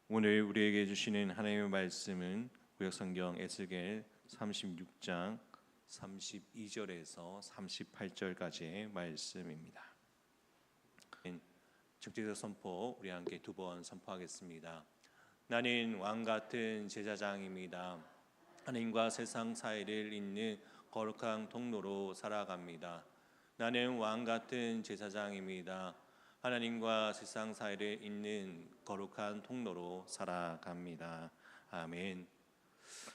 오늘 우리에게 주시는 하나님의 말씀은 구약성경 에스겔 36장 32절에서 38절까지의 말씀입니다. 직접적 선포 우리 함께 두 번 선포하겠습니다. 나는 왕 같은 제사장입니다. 하나님과 세상 사이를 잇는 거룩한 통로로 살아갑니다. 나는 왕 같은 제사장입니다. 하나님과 세상 사이를 잇는 거룩한 통로로 살아갑니다. 아멘.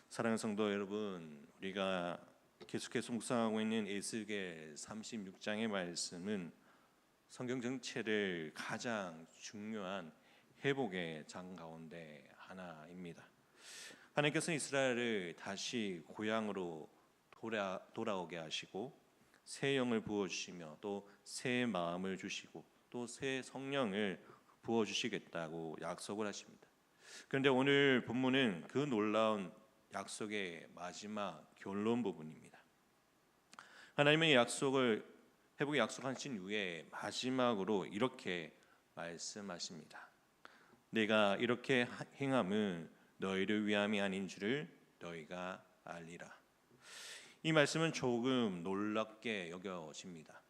사랑하는 성도 여러분, 우리가 계속해서 묵상하고 있는 에스겔 36장의 말씀은 성경 전체를 가장 중요한 회복의 장 가운데 하나입니다. 하나님께서 이스라엘을 다시 고향으로 돌아오게 하시고 새 영을 부어주시며 또 새 마음을 주시고 또 새 성령을 부어주시겠다고 약속을 하십니다. 그런데 오늘 본문은 그 놀라운 약속의 마지막 결론 부분입니다. 하나님의 회복의 약속하신 후에 마지막으로 이렇게 말씀하십니다. 내가 이렇게 행함은 너희를 위함이 아닌 줄을 너희가 알리라. 이 말씀은 조금 놀랍게 여겨집니다.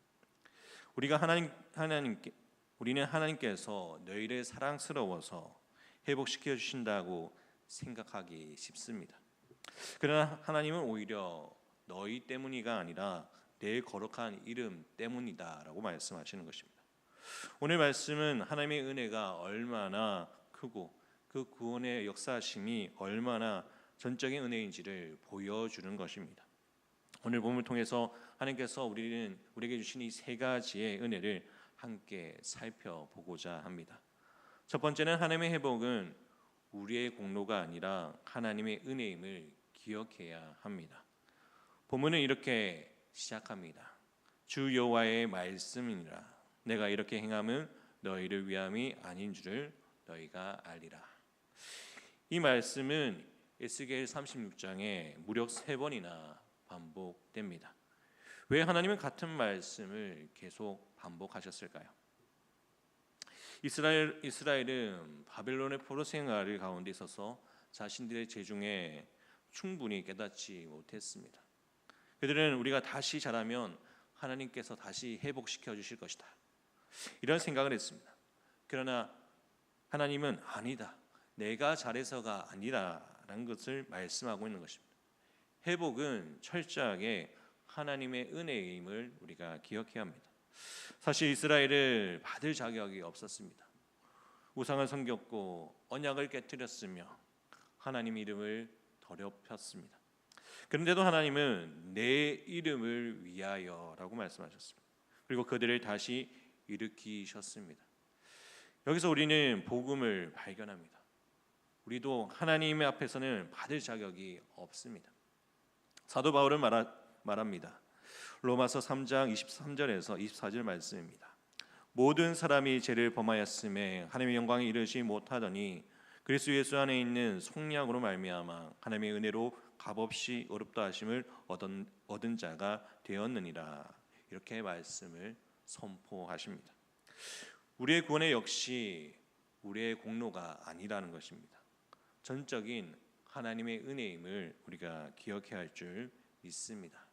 우리는 하나님께서 너희를 사랑스러워서 회복시켜 주신다고 생각하기 쉽습니다. 그러나 하나님은 오히려 너희 때문이가 아니라 내 거룩한 이름 때문이다라고 말씀하시는 것입니다. 오늘 말씀은 하나님의 은혜가 얼마나 크고 그 구원의 역사하심이 얼마나 전적인 은혜인지를 보여주는 것입니다. 오늘 본문을 통해서 하나님께서 우리에게 주신 이 세 가지의 은혜를 함께 살펴보고자 합니다. 첫 번째는 하나님의 회복은 우리의 공로가 아니라 하나님의 은혜임을 기억해야 합니다. 본문은 이렇게 시작합니다. 주 여호와의 말씀이니라. 내가 이렇게 행함은 너희를 위함이 아닌 줄을 너희가 알리라. 이 말씀은 에스겔 36장에 무려 3번이나 반복됩니다. 왜 하나님은 같은 말씀을 계속 반복하셨을까요? 이스라엘은 바벨론의 포로 생활을 가운데 있어서 자신들의 재중에 충분히 깨닫지 못했습니다. 그들은 우리가 다시 자라면 하나님께서 다시 회복시켜 주실 것이다, 이런 생각을 했습니다. 그러나 하나님은 아니다, 내가 잘해서가 아니라라는 것을 말씀하고 있는 것입니다. 회복은 철저하게 하나님의 은혜임을 우리가 기억해야 합니다. 사실 이스라엘을 받을 자격이 없었습니다. 우상을 섬겼고 언약을 깨뜨렸으며 하나님 이름을 더럽혔습니다. 그런데도 하나님은 내 이름을 위하여라고 말씀하셨습니다. 그리고 그들을 다시 일으키셨습니다. 여기서 우리는 복음을 발견합니다. 우리도 하나님의 앞에서는 받을 자격이 없습니다. 사도 바울은 말합니다. 로마서 3장 23절에서 24절 말씀입니다. 모든 사람이 죄를 범하였음에 하나님의 영광에 이르지 못하더니 그리스도 예수 안에 있는 속량으로 말미암아 하나님의 은혜로 값없이 의롭다 하심을 얻은 자가 되었느니라. 이렇게 말씀을 선포하십니다. 우리의 구원의 역시 우리의 공로가 아니라는 것입니다. 전적인 하나님의 은혜임을 우리가 기억해야 할 줄 믿습니다.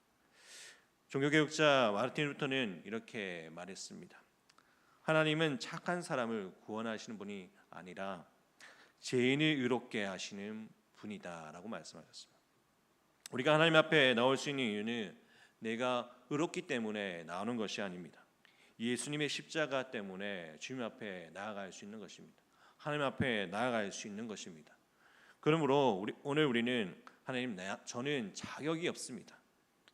종교개혁자 마르틴 루터는 이렇게 말했습니다. 하나님은 착한 사람을 구원하시는 분이 아니라 죄인을 의롭게 하시는 분이다 라고 말씀하셨습니다. 우리가 하나님 앞에 나올 수 있는 이유는 내가 의롭기 때문에 나오는 것이 아닙니다. 예수님의 십자가 때문에 주님 앞에 나아갈 수 있는 것입니다. 하나님 앞에 나아갈 수 있는 것입니다. 그러므로 오늘 우리는 하나님, 저는 자격이 없습니다.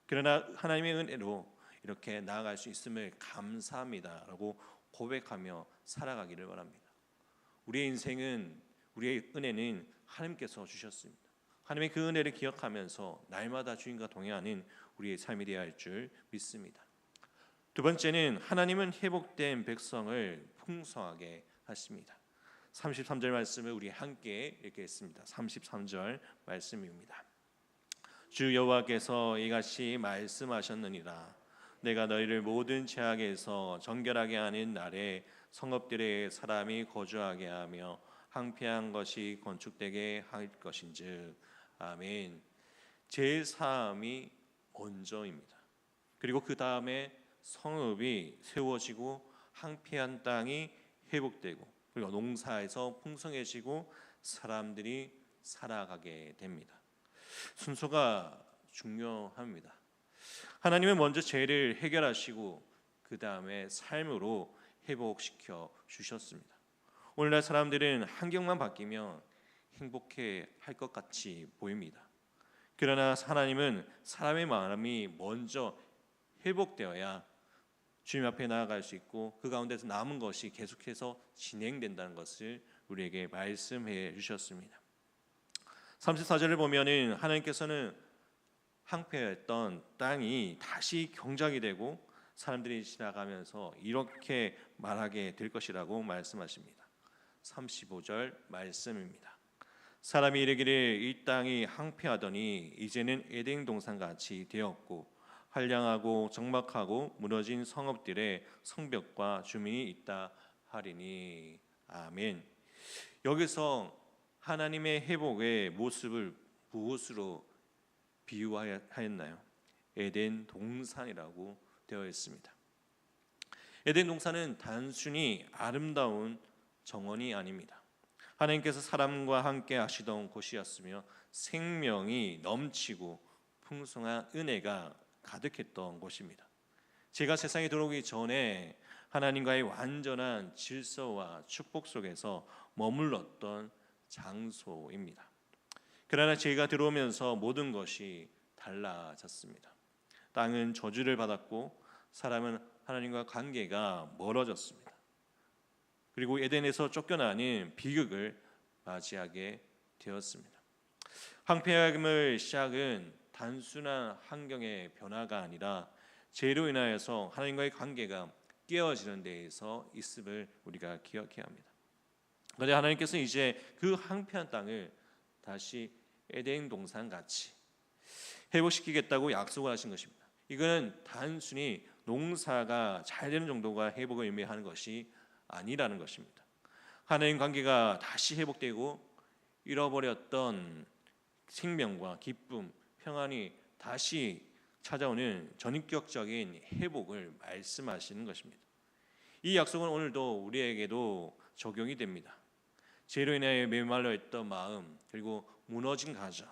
그러나 하나님의 은혜로 이렇게 나아갈 수 있음을 감사합니다 라고 고백하며 살아가기를 바랍니다. 우리의 인생은, 우리의 은혜는 하나님께서 주셨습니다. 하나님의 그 은혜를 기억하면서 날마다 주님과 동행하는 우리의 삶이 되어야 할 줄 믿습니다. 두 번째는 하나님은 회복된 백성을 풍성하게 하십니다. 33절 말씀을 우리 함께 읽겠습니다. 33절 말씀입니다. 주 여호와께서 이같이 말씀하셨느니라. 내가 너희를 모든 죄악에서 정결하게 하는 날에 성읍들에 사람이 거주하게 하며 항폐한 것이 건축되게 할 것인즉. 아멘. 제3이 먼저입니다. 그리고 그 다음에 성읍이 세워지고 항폐한 땅이 회복되고 그리고 농사에서 풍성해지고 사람들이 살아가게 됩니다. 순서가 중요합니다. 하나님은 먼저 죄를 해결하시고 그 다음에 삶으로 회복시켜 주셨습니다. 오늘날 사람들은 환경만 바뀌면 행복해 할 것 같이 보입니다. 그러나 하나님은 사람의 마음이 먼저 회복되어야 주님 앞에 나아갈 수 있고 그 가운데서 남은 것이 계속해서 진행된다는 것을 우리에게 말씀해 주셨습니다. 34절을 보면은 하나님께서는 황폐했던 땅이 다시 경작이 되고 사람들이 지나가면서 이렇게 말하게 될 것이라고 말씀하십니다. 35절 말씀입니다. 사람이 이르기를 이 땅이 황폐하더니 이제는 에덴 동산같이 되었고 한량하고 적막하고 무너진 성읍들의 성벽과 주민이 있다 하리니. 아멘. 여기서 하나님의 회복의 모습을 무엇으로 비유하였나요? 에덴 동산이라고 되어 있습니다. 에덴 동산은 단순히 아름다운 정원이 아닙니다. 하나님께서 사람과 함께 하시던 곳이었으며 생명이 넘치고 풍성한 은혜가 가득했던 곳입니다. 제가 세상에 들어오기 전에 하나님과의 완전한 질서와 축복 속에서 머물렀던 장소입니다. 그러나 제가 들어오면서 모든 것이 달라졌습니다. 땅은 저주를 받았고 사람은 하나님과 관계가 멀어졌습니다. 그리고 에덴에서 쫓겨나는 비극을 맞이하게 되었습니다. 황폐함의 시작은 단순한 환경의 변화가 아니라 죄로 인하여서 하나님과의 관계가 깨어지는 데에서 있음을 우리가 기억해야 합니다. 그런데 하나님께서 이제 그 황폐한 땅을 다시 에덴 동산 같이 회복시키겠다고 약속을 하신 것입니다. 이거는 단순히 농사가 잘 되는 정도가 회복을 의미하는 것이 아니라는 것입니다. 하나님 관계가 다시 회복되고 잃어버렸던 생명과 기쁨, 평안이 다시 찾아오는 전인격적인 회복을 말씀하시는 것입니다. 이 약속은 오늘도 우리에게도 적용이 됩니다. 죄로 인하여 메말라 있던 마음, 그리고 무너진 가정,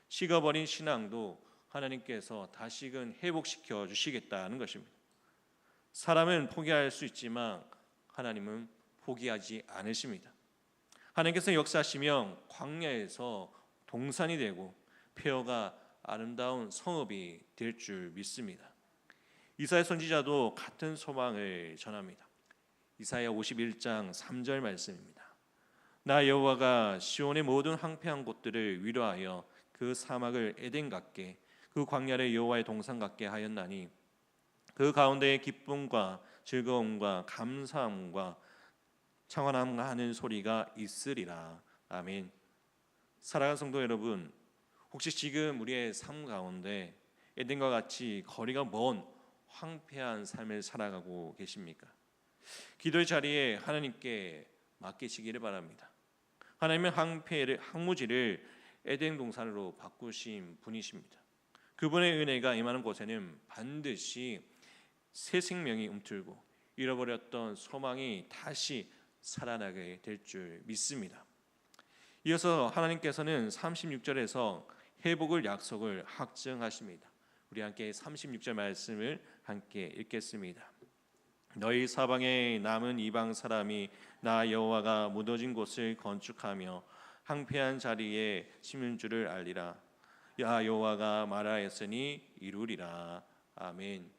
식어버린 신앙도 하나님께서 다시금 회복시켜 주시겠다는 것입니다. 사람은 포기할 수 있지만 하나님은 포기하지 않으십니다. 하나님께서 역사하시면 광야에서 동산이 되고 폐허가 아름다운 성읍이 될 줄 믿습니다. 이사야 선지자도 같은 소망을 전합니다. 이사야 51장 3절 말씀입니다. 나 여호와가 시온의 모든 황폐한 곳들을 위로하여 그 사막을 에덴 같게 그 광야를 여호와의 동산 같게 하였나니 그 가운데에 기쁨과 즐거움과 감사함과 청원함과 하는 소리가 있으리라. 아멘. 사랑하는 성도 여러분, 혹시 지금 우리의 삶 가운데 에덴과 같이 거리가 먼 황폐한 삶을 살아가고 계십니까? 기도의 자리에 하나님께 맡기시기를 바랍니다. 하나님은 황무지를 에덴 동산으로 바꾸신 분이십니다. 그분의 은혜가 임하는 곳에는 반드시 새 생명이 움틀고 잃어버렸던 소망이 다시 살아나게 될 줄 믿습니다. 이어서 하나님께서는 36절에서 회복을 약속을 확증하십니다. 우리 함께 36절 말씀을 함께 읽겠습니다. 너희 사방에 남은 이방 사람이 나 여호와가 무너진 곳을 건축하며 황폐한 자리에 심은 줄을 알리라. 야 여호와가 말하였으니 이루리라. 아멘.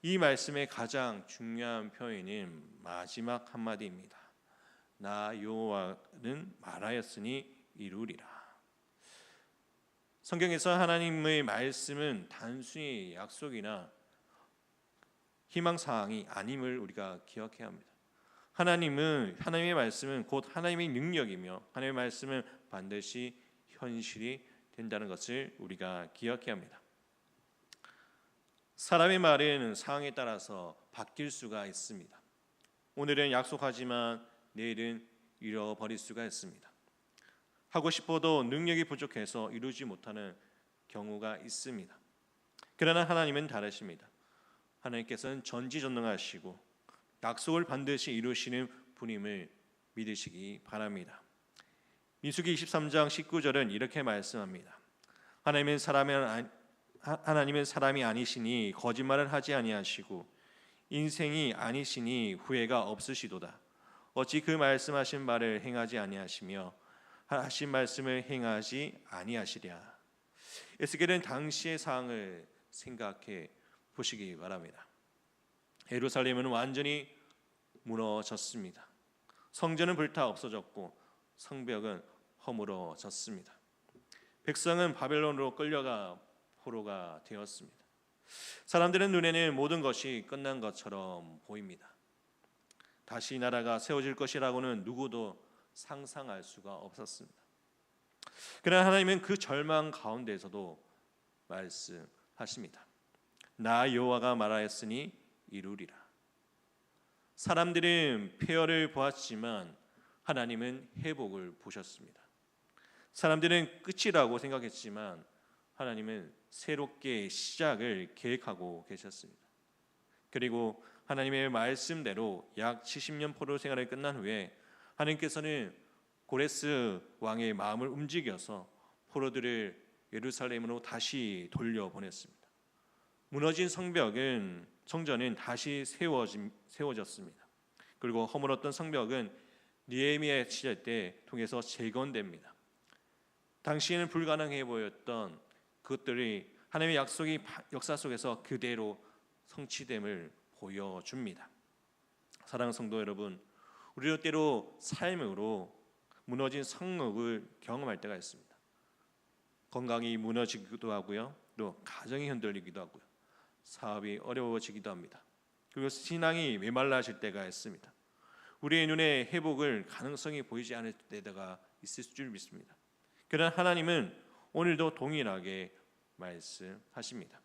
이 말씀의 가장 중요한 표현은 마지막 한마디입니다. 나 여호와는 말하였으니 이루리라. 성경에서 하나님의 말씀은 단순히 약속이나 희망사항이 아님을 우리가 기억해야 합니다. 하나님의 말씀은 곧 하나님의 능력이며 하나님의 말씀은 반드시 현실이 된다는 것을 우리가 기억해야 합니다. 사람의 말은 상황에 따라서 바뀔 수가 있습니다. 오늘은 약속하지만 내일은 잃어버릴 수가 있습니다. 하고 싶어도 능력이 부족해서 이루지 못하는 경우가 있습니다. 그러나 하나님은 다르십니다. 하나님께서는 전지전능하시고 약속을 반드시 이루시는 분임을 믿으시기 바랍니다. 민수기 23장 19절은 이렇게 말씀합니다. 하나님은 사람이 아니시니 거짓말을 하지 아니하시고 인생이 아니시니 후회가 없으시도다. 어찌 그 말씀하신 말을 행하지 아니하시며 하신 말씀을 행하지 아니하시랴. 에스겔은 당시의 상황을 생각해 보시기 바랍니다. 예루살렘은 완전히 무너졌습니다. 성전은 불타 없어졌고 성벽은 허물어졌습니다. 백성은 바벨론으로 끌려가 포로가 되었습니다. 사람들의 눈에는 모든 것이 끝난 것처럼 보입니다. 다시 나라가 세워질 것이라고는 누구도 상상할 수가 없었습니다. 그러나 하나님은 그 절망 가운데에서도 말씀하십니다. 나 여호와가 말하였으니 이루리라. 사람들은 폐허를 보았지만 하나님은 회복을 보셨습니다. 사람들은 끝이라고 생각했지만 하나님은 새롭게 시작을 계획하고 계셨습니다. 그리고 하나님의 말씀대로 약 70년 포로 생활을 끝난 후에 하나님께서는 고레스 왕의 마음을 움직여서 포로들을 예루살렘으로 다시 돌려보냈습니다. 무너진 성전은 다시 세워졌습니다. 그리고 허물었던 성벽은 느헤미야 시대 때 통해서 재건됩니다. 당시에는 불가능해 보였던 그것들이 하나님의 약속이 역사 속에서 그대로 성취됨을 보여줍니다. 사랑하는 성도 여러분, 우리도 때로 삶으로 무너진 성읍을 경험할 때가 있습니다. 건강이 무너지기도 하고요, 또 가정이 흔들리기도 하고요, 사업이 어려워지기도 합니다. 그리고 신앙이 메말라질 때가 있습니다. 우리의 눈에 회복을 가능성이 보이지 않을 때가 있을 줄 믿습니다. 그러나 하나님은 오늘도 동일하게 말씀하십니다.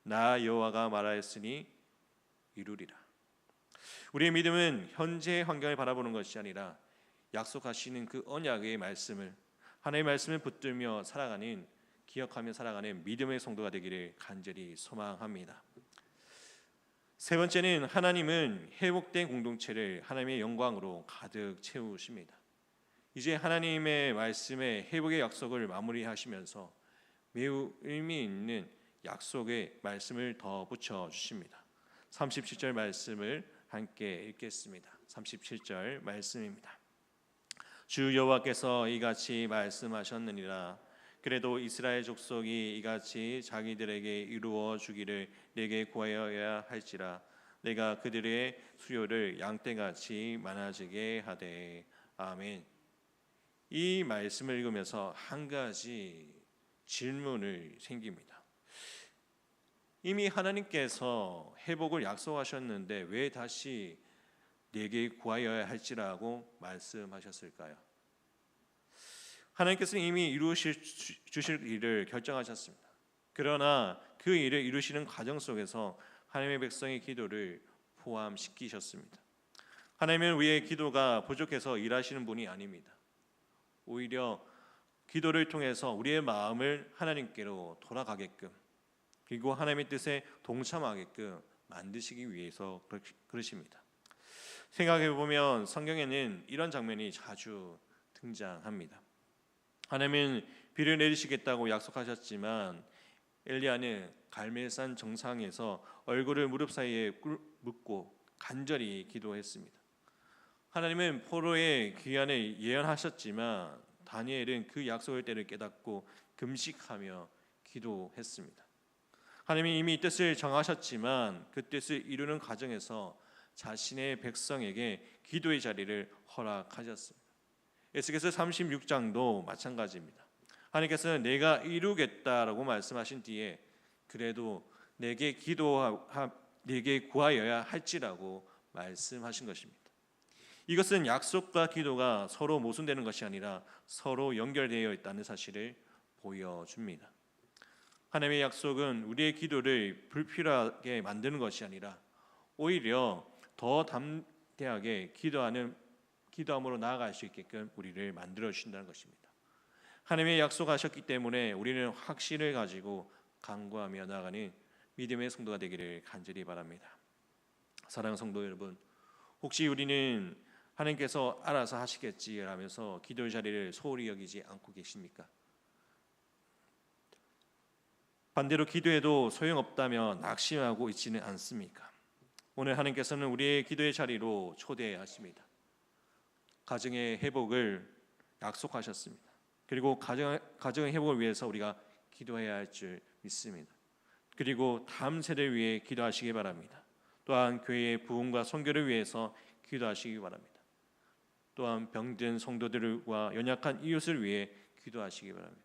나 여호와가 말하였으니 이루리라. 우리의 믿음은 현재의 환경을 바라보는 것이 아니라 약속하시는 그 언약의 말씀을, 하나님의 말씀을 붙들며 살아가는, 기억하며 살아가는 믿음의 성도가 되기를 간절히 소망합니다. 세 번째는 하나님은 회복된 공동체를 하나님의 영광으로 가득 채우십니다. 이제 하나님의 말씀에 회복의 약속을 마무리하시면서 매우 의미 있는 약속의 말씀을 더 붙여 주십니다. 37절 말씀을 함께 읽겠습니다. 37절 말씀입니다. 주 여호와께서 이같이 말씀하셨느니라. 그래도 이스라엘 족속이 이같이 자기들에게 이루어 주기를 내게 구하여야 할지라. 내가 그들의 수요를 양떼같이 많아지게 하되. 아멘. 이 말씀을 읽으면서 한 가지 질문을 생깁니다. 이미 하나님께서 회복을 약속하셨는데 왜 다시 내게 구하여야 할지라고 말씀하셨을까요? 하나님께서는 이미 주실 일을 결정하셨습니다. 그러나 그 일을 이루시는 과정 속에서 하나님의 백성의 기도를 포함시키셨습니다. 하나님은 우리의 기도가 부족해서 일하시는 분이 아닙니다. 오히려 기도를 통해서 우리의 마음을 하나님께로 돌아가게끔, 그리고 하나님의 뜻에 동참하게끔 만드시기 위해서 그러십니다. 생각해 보면 성경에는 이런 장면이 자주 등장합니다. 하나님은 비를 내리시겠다고 약속하셨지만 엘리야는 갈멜산 정상에서 얼굴을 무릎 사이에 묻고 간절히 기도했습니다. 하나님은 포로의 귀환을 예언하셨지만 다니엘은 그 약속의 때를 깨닫고 금식하며 기도했습니다. 하나님이 이미 뜻을 정하셨지만 그 뜻을 이루는 과정에서 자신의 백성에게 기도의 자리를 허락하셨습니다. 에스겔서 36장도 마찬가지입니다. 하나님께서는 내가 이루겠다라고 말씀하신 뒤에 그래도 내게 구하여야 할지라고 말씀하신 것입니다. 이것은 약속과 기도가 서로 모순되는 것이 아니라 서로 연결되어 있다는 사실을 보여줍니다. 하나님의 약속은 우리의 기도를 불필요하게 만드는 것이 아니라 오히려 더 담대하게 기도하는 기도함으로 나아갈 수 있게끔 우리를 만들어 주신다는 것입니다. 하나님의 약속하셨기 때문에 우리는 확신을 가지고 간구하며 나아가는 믿음의 성도가 되기를 간절히 바랍니다. 사랑하는 성도 여러분, 혹시 우리는 하나님께서 알아서 하시겠지라면서 기도의 자리를 소홀히 여기지 않고 계십니까? 반대로 기도해도 소용없다며 낙심하고 있지는 않습니까? 오늘 하나님께서는 우리의 기도의 자리로 초대하십니다. 가정의 회복을 약속하셨습니다. 그리고 가정의 회복을 위해서 우리가 기도해야 할 줄 믿습니다. 그리고 다음 세대를 위해 기도하시기 바랍니다. 또한 교회의 부흥과 선교를 위해서 기도하시기 바랍니다. 또한 병든 성도들과 연약한 이웃을 위해 기도하시기 바랍니다.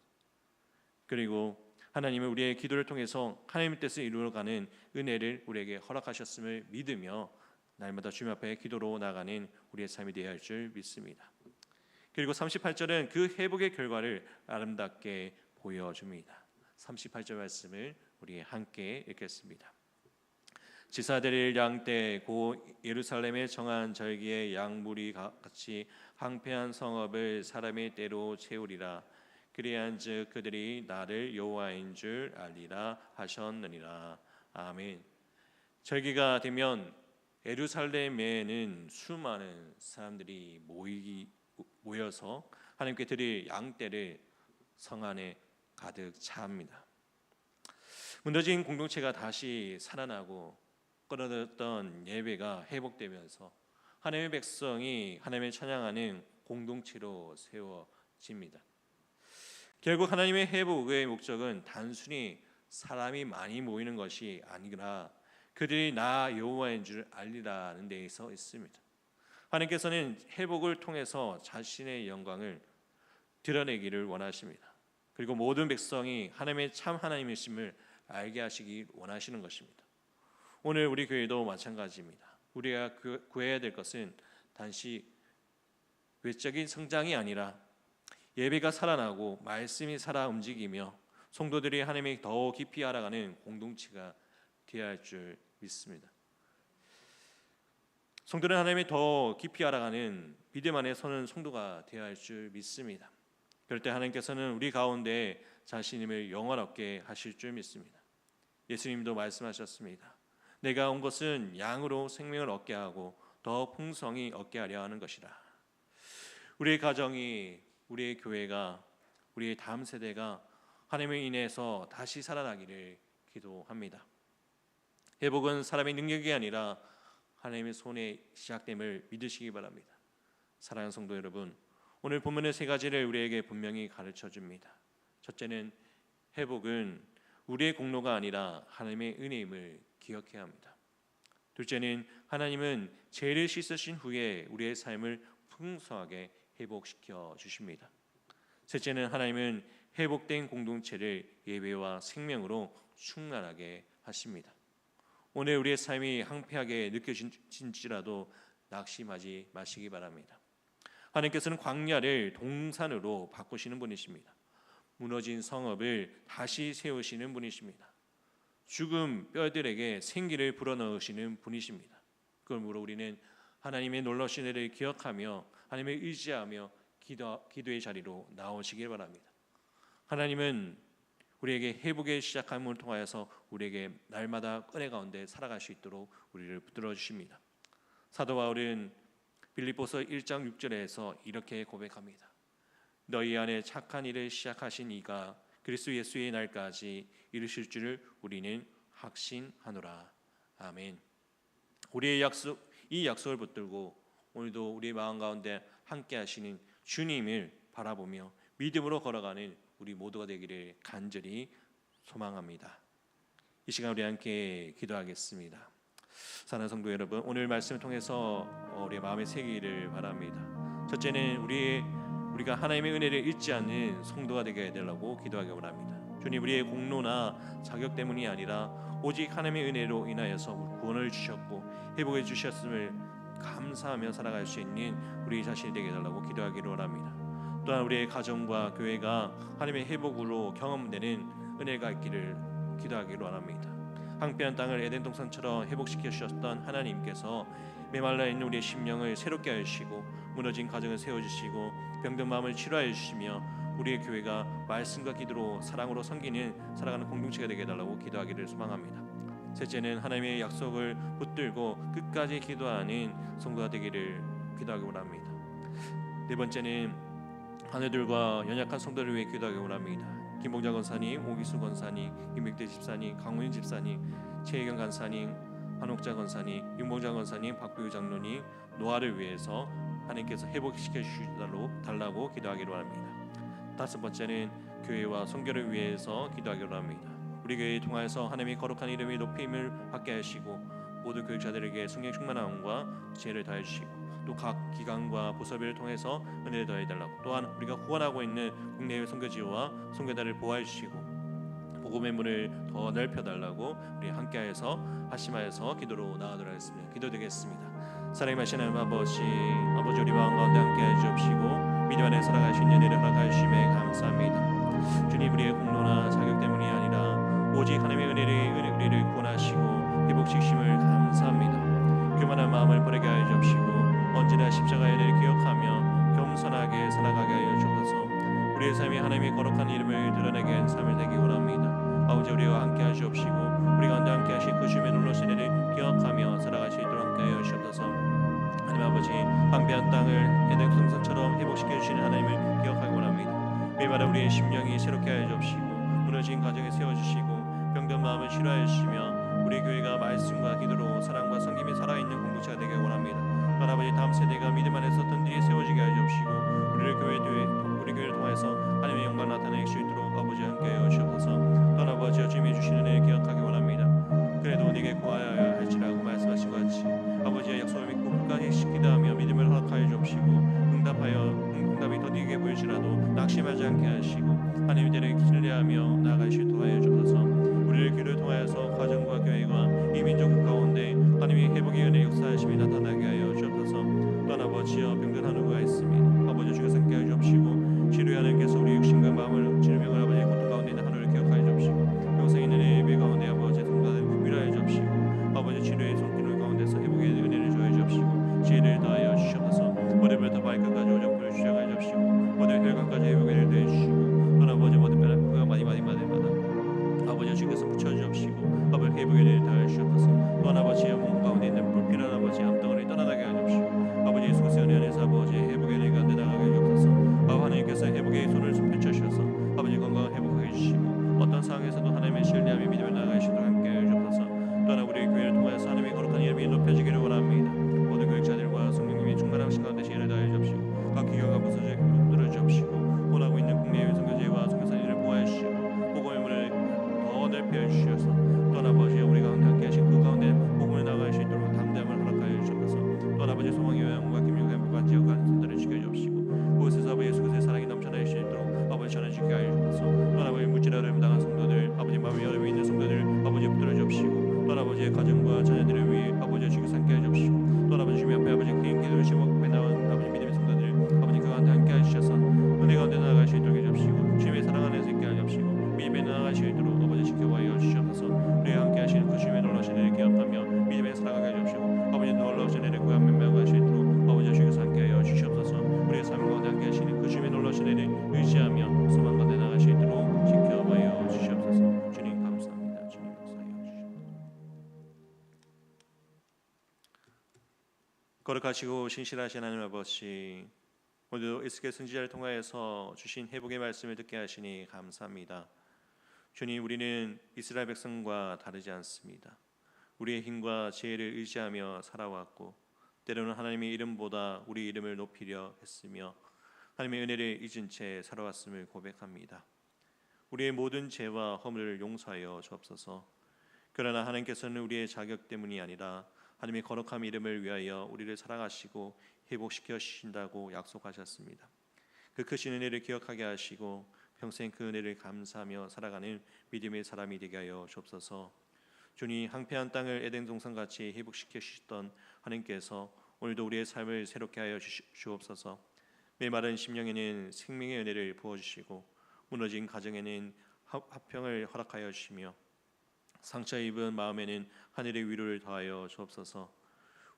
그리고 하나님은 우리의 기도를 통해서 하나님의 뜻을 이루어가는 은혜를 우리에게 허락하셨음을 믿으며 날마다 주님 앞에 기도로 나가는 우리의 삶이 되어야 할 줄 믿습니다. 그리고 38절은 그 회복의 결과를 아름답게 보여줍니다. 38절 말씀을 우리 함께 읽겠습니다. 지사들의 양떼 고 예루살렘에 정한 절기에 양무리 같이 황폐한 성읍을 사람의 때로 채우리라. 그리한즉 그들이 나를 여호와인 줄 알리라 하셨느니라. 아멘. 절기가 되면 예루살렘에는 수많은 사람들이 모여서 하나님께 드릴 양떼를 성 안에 가득 차합니다. 무너진 공동체가 다시 살아나고 끊어졌던 예배가 회복되면서 하나님의 백성이 하나님을 찬양하는 공동체로 세워집니다. 결국 하나님의 회복의 목적은 단순히 사람이 많이 모이는 것이 아니라 그들이 나 여호와인 줄 알리라는 데 있어 있습니다. 하나님께서는 회복을 통해서 자신의 영광을 드러내기를 원하십니다. 그리고 모든 백성이 하나님의 참 하나님이심을 알게 하시기 원하시는 것입니다. 오늘 우리 교회도 마찬가지입니다. 우리가 구해야 될 것은 단지 외적인 성장이 아니라 예배가 살아나고 말씀이 살아 움직이며 성도들이 하나님을 더 깊이 알아가는 공동체가 되어야 할 줄 믿습니다. 성도는 하나님을 더 깊이 알아가는 믿음 안에 서는 성도가 되어야 할 줄 믿습니다. 그럴 때 하나님께서는 우리 가운데 자신임을 영원하게 하실 줄 믿습니다. 예수님도 말씀하셨습니다. 내가 온 것은 양으로 생명을 얻게 하고 더 풍성히 얻게 하려 하는 것이라. 우리의 가정이, 우리의 교회가, 우리의 다음 세대가 하나님을 인해서 다시 살아나기를 기도합니다. 회복은 사람의 능력이 아니라 하나님의 손에 시작됨을 믿으시기 바랍니다. 사랑하는 성도 여러분, 오늘 본문의 세 가지를 우리에게 분명히 가르쳐 줍니다. 첫째는 회복은 우리의 공로가 아니라 하나님의 은혜임을 기억해야 합니다. 둘째는 하나님은 죄를 씻으신 후에 우리의 삶을 풍성하게 회복시켜 주십니다. 셋째는 하나님은 회복된 공동체를 예배와 생명으로 충만하게 하십니다. 오늘 우리의 삶이 황폐하게 느껴질지라도 낙심하지 마시기 바랍니다. 하나님께서는 광야를 동산으로 바꾸시는 분이십니다. 무너진 성읍을 다시 세우시는 분이십니다. 죽은 뼈들에게 생기를 불어넣으시는 분이십니다. 그러므로 우리는 하나님의 놀라우신 은혜를 기억하며 하나님을 의지하며 기도의 자리로 나오시길 바랍니다. 하나님은 우리에게 회복의 시작함을 통하여서 우리에게 날마다 은혜 가운데 살아갈 수 있도록 우리를 붙들어 주십니다. 사도 바울은 빌립보서 1장 6절에서 이렇게 고백합니다. 너희 안에 착한 일을 시작하신 이가 그리스도 예수의 날까지 이루실 줄을 우리는 확신하노라. 아멘. 우리의 이 약속을 붙들고 오늘도 우리의 마음 가운데 함께 하시는 주님을 바라보며 믿음으로 걸어가는 우리 모두가 되기를 간절히 소망합니다. 이 시간 우리 함께 기도하겠습니다. 사랑하는 성도 여러분, 오늘 말씀을 통해서 우리의 마음에 새기기를 바랍니다. 첫째는 우리가 하나님의 은혜를 잊지 않는 성도가 되게 해달라고 기도하기 원합니다. 주님, 우리의 공로나 자격 때문이 아니라 오직 하나님의 은혜로 인하여서 구원을 주셨고 회복해 주셨음을 감사하며 살아갈 수 있는 우리 자신이 되게 해달라고 기도하기를 원합니다. 또한 우리의 가정과 교회가 하나님의 회복으로 경험되는 은혜가 있기를 기도하기를 원합니다. 황폐한 땅을 에덴 동산처럼 회복시켜 주셨던 하나님께서 메말라 있는 우리의 심령을 새롭게 하시고 무너진 가정을 세워주시고 병든 마음을 치료하여 주시며 우리의 교회가 말씀과 기도로 사랑으로 섬기는 살아가는 공동체가 되게 해달라고 기도하기를 소망합니다. 셋째는 하나님의 약속을 붙들고 끝까지 기도하는 성도가 되기를 기도하기 원합니다. 네 번째는 아내들과 연약한 성도를 위해 기도하기 원합니다. 김봉자 권사님, 오기수 권사님, 김백대 집사님, 강훈인 집사님, 최혜경 간사님, 한옥자 권사님, 윤봉자 권사님, 박규 장로님, 노아를 위해서 하나님께서 회복시켜 주시달라고 기도하기로 합니다. 다섯 번째는 교회와 선교를 위해서 기도하기로 합니다. 우리 교회를 통하여서 하나님의 거룩한 이름이 높임을 받게 하시고 모든 교육자들에게 성령 충만함과 지혜를 더해 주시고 또 각 기관과 부서별을 통해서 은혜를 더해 달라고, 또한 우리가 후원하고 있는 국내외 선교지와 선교단을 보호해 주시고 복음의 문을 더 넓혀 달라고 우리 함께해서 하심하여서 기도로 나아가도록 하겠습니다. 기도드리겠습니다. 사랑의 하시는 아버지, 우리 마음 가운데 함께해 주옵시고 믿음 안에 살아갈 수 있는 은혜를 허락하여 주심에 감사합니다. 주님, 우리의 공로나 자격 때문이 아니라 오직 하나님의 우리를 구원하시고 회복시키심을 감사합니다. 교만한 마음을 버리게 하여 주옵시고 언제나 십자가의 은혜를 기억하며 겸손하게 살아가게 하여 주옵소서. 우리의 삶이 하나님의 거룩한 이름을 드러내게 한 삶을 되기 원합니다. 아버지, 우리와 함께 하시옵시고 우리 가운데 함께 하신 그 주님의 놀라신 은혜를 기억하며 살아갈 수 있도록 함께 하여 주옵소서. 하나님 아버지, 황폐한 땅을 에덴 동산처럼 회복시켜 주시는 하나님을 기억하기 원합니다. 매일마다 우리의 심령이 새롭게 하여 주옵시고 무너진 가정에 세워주시고 병든 마음을 치료하여 주시며 우리 교회가 말씀과 기도로 사랑과 섬김이 살아있는 공동체가 되길 원합니다. 아버지, 다음 세대가 믿음 안에서 든든히 세워지게 하여 주옵시고 우리 교회를 통해서 하나님의 영광 나타낼 수 있도록 아버지 함께하여 주옵소서. 또한 아버지, 주님이 주시는 은혜를 기억하기 원합니다. 그래도 네게 구하여야 할지라고 말씀하신 것 같이 아버지의 약속을 믿고 끝까지 기도하며 믿음을 허락하여 주옵시고 응답이 더디게 보일지라도 낙심하지 않게 하시고 하나님의 대를 신뢰하며 나아갈 수 있도록 하여 주옵소서. 우리를 귀를 통하여서 가정과 교회와 이 민족 가운데 하나님의 회복의 은혜 역사하심이 나타나게 하여 주옵소서. 또한 아버지여, 병든 한우가 있습니다. 아버지, 주께서 함께하여 주옵시고 치료의 하나님께서 우리 육신과 마음을 치료명을 아버지의 고통 가운데 있는 한우를 기억하여 주옵시고 평생 있는 예배 가운데 아버지 성도들 위로하여 주옵시고 아버지 치료의 손길을 가운데서 회복의 은혜를 주어 주옵시고 지혜를 더하여 주시옵소서. 머리부터 발끝까지 오정부를 주장하여 주옵시고 모든 혈관까지 회복의 은혜를 더해 주시고 또한 아버지 모든 뼈가 마디마다 아버지 주께서 붙여주옵시고 아버지 회복의 은혜를 더하여 주시옵소서. 또한 아버지의 몸 가운데 있는 불필요한 아버지 암덩어리 떠나가게 하여 주옵시고 아버지 예수 그리스도의 은혜 안에서 아버지 회복의 은혜 가운데 나가게 하여 주옵소서. 하나님께서 회복의 손을 펼쳐주셔서 아버지 건강을 회복하게 해주시고 어떤 상황에서도 하나님의 신뢰함이 믿음을 나아갈 수 있도록 함께 하여 주옵소서. 또한 우리 교회를 통해서 하나님의 거룩한 이름이 높여지기를 원합니다. 모든 교육자들과 성령님이 충만하신 가운데 지혜를 다해 주옵시고 각 기관과 부서를 붙들어 주옵시고 원하고 있는 국내외 선교제와 선교사님을 보호해 주시고 복음의 문을 더 넓혀 주시어서 또한 아버지 우리 가운데 함께 하신 그 가운데 복음을 나아갈 수 있도록 담대함을 허락하여 주옵소서. 또한 아버지 소망의 요양과 김용의 행복한 지역과 선들을 지켜주옵시고 그곳에서 아버지 예수 그리스도의 사랑이 넘쳐날 수 있도록 아버지 전해지게 하여 주옵소서. 또한 아버지 물질의 어려움 당한 성도들 아버지 마음의 어려움이 있는 성도들 아버지 붙들어 주옵시고 또한 아버지의 가정과 자녀들을 위해 아버지 주께서 함께 해 주옵시고 또한 아버지 주님 앞에 아버지 긴 기도를 제목에 나온 아버지 믿음의 성도들 아버지 그 가운데 함께 하시셔서 은혜 가운데 나아갈 수 있도록 해주옵시고 주님의 사랑 안에서 있게 하옵시고 믿음에 나아갈 수 있도록 아버지 지켜봐여 주시옵소서. 우리와 함께 하시는 그 주님의 놀라신 은혜를 기억하며 믿음에 살아가게 해주옵시고 아버지 놀라신 은혜를 구하며 명할 수 있도록 아버지 주께서 함께 하여 주시옵소서. 우리의 삶 가운데 함께 하시는 그 주님의 놀라신 은혜를 의지하며 소망 가운데 나아갈 수 있도록 지켜봐여 주시옵소서. 주님 감사합니다. 주님 역사하여 주시옵소서. 거룩하시고 신실하신 하나님 아버지, 오늘도 에스겔 선지자를 통하여서 주신 회복의 말씀을 듣게 하시니 감사합니다. 주님, 우리는 이스라엘 백성과 다르지 않습니다. 우리의 힘과 지혜를 의지하며 살아왔고 때로는 하나님의 이름보다 우리 이름을 높이려 했으며 하나님의 은혜를 잊은 채 살아왔음을 고백합니다. 우리의 모든 죄와 허물을 용서하여 주옵소서. 그러나 하나님께서는 우리의 자격 때문이 아니라 하나님의 거룩한 이름을 위하여 우리를 사랑하시고 회복시켜 주신다고 약속하셨습니다. 그 크신 은혜를 기억하게 하시고 평생 그 은혜를 감사하며 살아가는 믿음의 사람이 되게 하여 주옵소서. 주님, 황폐한 땅을 에덴 동산같이 회복시켜 주셨던 하나님께서 오늘도 우리의 삶을 새롭게 하여 주옵소서. 메마른 심령에는 생명의 은혜를 부어주시고 무너진 가정에는 화평을 허락하여 주시며 상처 입은 마음에는 하늘의 위로를 더하여 주옵소서.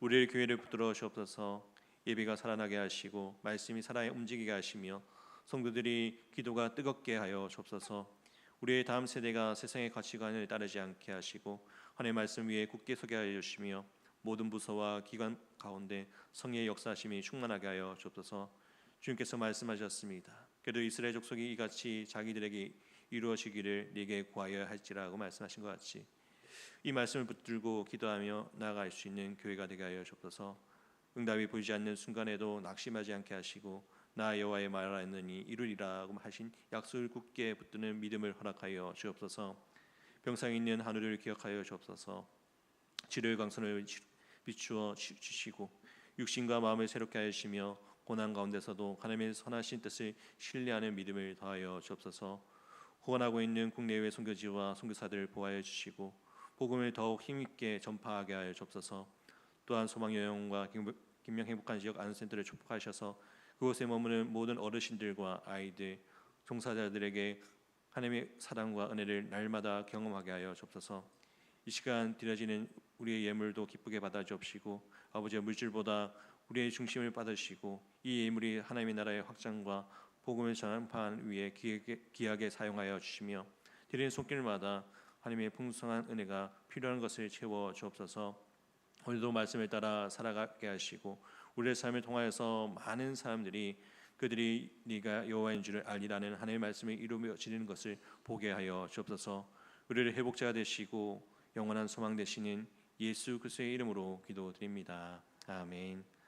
우리의 교회를 붙들어 주옵소서. 예배가 살아나게 하시고 말씀이 살아 움직이게 하시며 성도들이 기도가 뜨겁게 하여 주옵소서. 우리의 다음 세대가 세상의 가치관을 따르지 않게 하시고 하나님의 말씀 위에 굳게 서게 하여 주시며 모든 부서와 기관 가운데 성령의 역사하심이 충만하게 하여 주옵소서. 주님께서 말씀하셨습니다. 그래도 이스라엘 족속이 이같이 자기들에게 이루어지기를 네게 구하여 할지라고 말씀하신 것 같이 이 말씀을 붙들고 기도하며 나아갈 수 있는 교회가 되게 하여 주옵소서. 응답이 보이지 않는 순간에도 낙심하지 않게 하시고 나 여호와의 말하였느니 이루리라고 하신 약속을 굳게 붙드는 믿음을 허락하여 주옵소서. 병상에 있는 한우를 기억하여 주옵소서. 지뢰의 광선을 비추어 주시고 육신과 마음을 새롭게 하시며 고난 가운데서도 하나님의 선하신 뜻을 신뢰하는 믿음을 더하여 주옵소서. 후원하고 있는 국내외 선교지와 선교사들을 보호하여 주시고 복음을 더욱 힘있게 전파하게 하여 주옵소서. 또한 소망여행과 김명 행복한 지역 안센터를 축복하셔서 그곳에 머무는 모든 어르신들과 아이들, 종사자들에게 하나님의 사랑과 은혜를 날마다 경험하게 하여 주옵소서. 이 시간 드려지는 우리의 예물도 기쁘게 받아 주옵시고 아버지의 물질보다 우리의 중심을 받으시고 이 예물이 하나님의 나라의 확장과 복음을 전파하는 위에 귀하게 사용하여 주시며 드리는 손길마다 하나님의 풍성한 은혜가 필요한 것을 채워 주옵소서. 오늘도 말씀을 따라 살아가게 하시고 우리의 삶을 통하여서 많은 사람들이 그들이 네가 여호와인 줄을 알리라는 하나님의 말씀을 이루어지는 것을 보게 하여 주옵소서. 우리를 회복자가 되시고 영원한 소망 되시는 예수 그리스도의 이름으로 기도드립니다. 아멘.